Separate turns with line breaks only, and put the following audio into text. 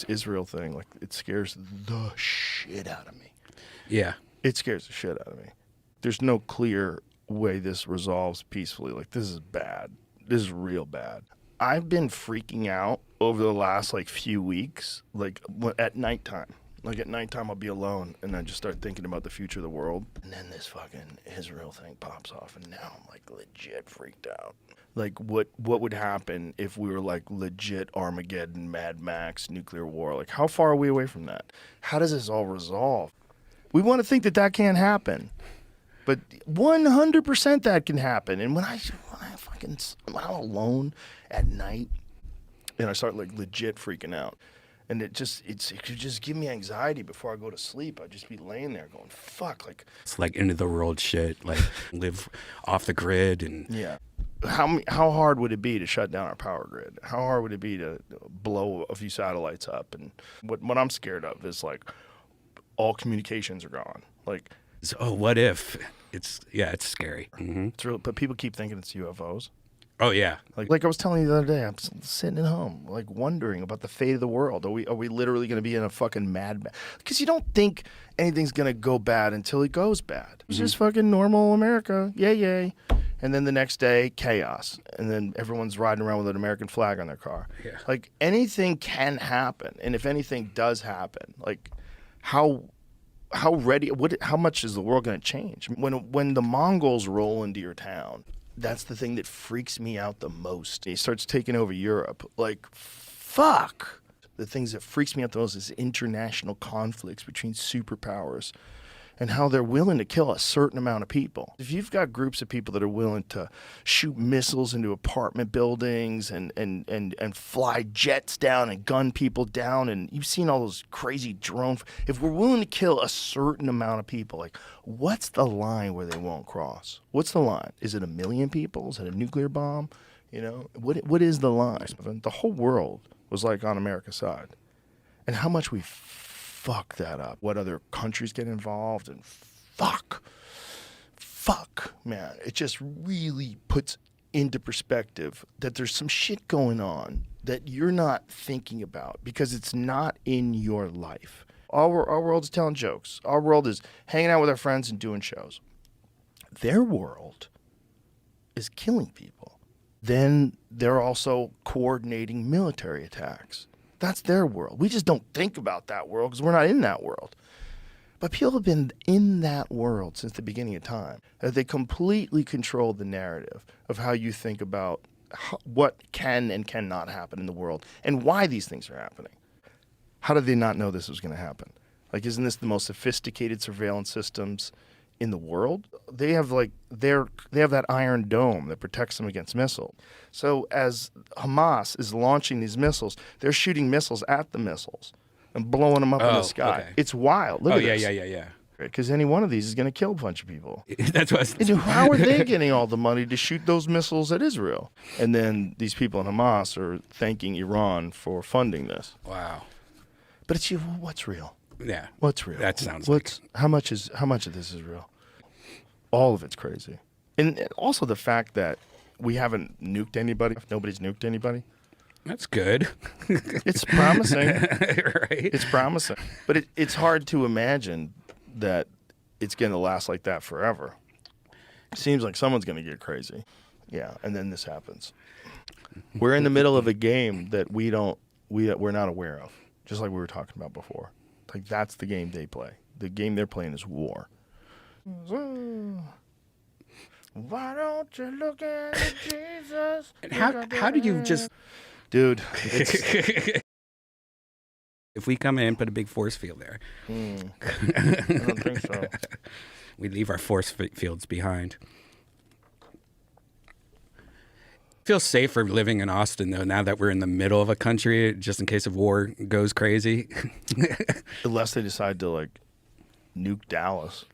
this Israel thing, like, it scares the shit out of me.
Yeah.
It scares the shit out of me. There's no clear way this resolves peacefully. Like, this is bad. This is real bad. I've been freaking out over the last, like, few weeks, like, at nighttime. Like, at nighttime, I'll be alone, and I just start thinking about the future of the world. And then this fucking Israel thing pops off, and now I'm, like, legit freaked out. Like, what would happen if we were, like, legit Armageddon, Mad Max, nuclear war? Like, how far are we away from that? How does this all resolve? We want to think that that can't happen. But 100% that can happen. And when I'm alone at night, and I start, like, legit freaking out, and it could just give me anxiety before I go to sleep. I'd just be laying there going, fuck. Like,
It's like end of the world shit, like live off the grid. And
yeah. How hard would it be to shut down our power grid? How hard would it be to blow a few satellites up? And what I'm scared of is, like, all communications are gone. Like,
so what if? It's scary. Mm-hmm.
it's real, but people keep thinking it's UFOs.
Oh, yeah.
Like I was telling you the other day, I'm sitting at home, like, wondering about the fate of the world. Are we literally going to be in a fucking mad? Because you don't think anything's going to go bad until it goes bad. It's just fucking normal America, yay. And then the next day, chaos. And then everyone's riding around with an American flag on their car.
Yeah.
Like, anything can happen. And if anything does happen, like, how ready? How much is the world going to change? When the Mongols roll into your town, that's the thing that freaks me out the most. He starts taking over Europe. Like, fuck. The things that freaks me out the most is international conflicts between superpowers and how they're willing to kill a certain amount of people. If you've got groups of people that are willing to shoot missiles into apartment buildings and fly jets down and gun people down, and you've seen all those crazy drones. If we're willing to kill a certain amount of people, like, what's the line where they won't cross? What's the line? Is it 1 million people? Is it a nuclear bomb? You know, what is the line? The whole world was, like, on America's side. And how much we fuck that up. What other countries get involved, and fuck, man. It just really puts into perspective that there's some shit going on that you're not thinking about because it's not in your life. Our world is telling jokes. Our world is hanging out with our friends and doing shows. Their world is killing people. Then they're also coordinating military attacks. That's their world. We just don't think about that world because we're not in that world. But people have been in that world since the beginning of time. They completely control the narrative of how you think about what can and cannot happen in the world and why these things are happening. How did they not know this was going to happen? Like, isn't this the most sophisticated surveillance systems in the world? They have, like, they have that Iron Dome that protects them against missiles. So as Hamas is launching these missiles, they're shooting missiles at the missiles and blowing them up in the sky.
Okay.
It's wild. Look at this.
Yeah.
Because any one of these is going to kill a bunch of people.
That's what
And how are they getting all the money to shoot those missiles at Israel? And then these people in Hamas are thanking Iran for funding this.
Wow.
But it's what's real?
Yeah.
What's real?
That sounds
how much of this is real? All of it's crazy. And also the fact that we haven't nuked anybody. Nobody's nuked anybody.
That's good.
It's promising.
Right.
It's promising. But it's hard to imagine that it's going to last like that forever. It seems like someone's going to get crazy. Yeah, and then this happens. We're in the middle of a game that we're not aware of, just like we were talking about before. Like, that's the game they play. The game they're playing is war. Why don't you look at Jesus?
And how do you just...
Dude,
if we come in and put a big force field there,
I don't think so.
we leave our force fields behind. Feel safer living in Austin, though, now that we're in the middle of a country, just in case of war goes crazy.
Unless they decide to, like, nuke Dallas.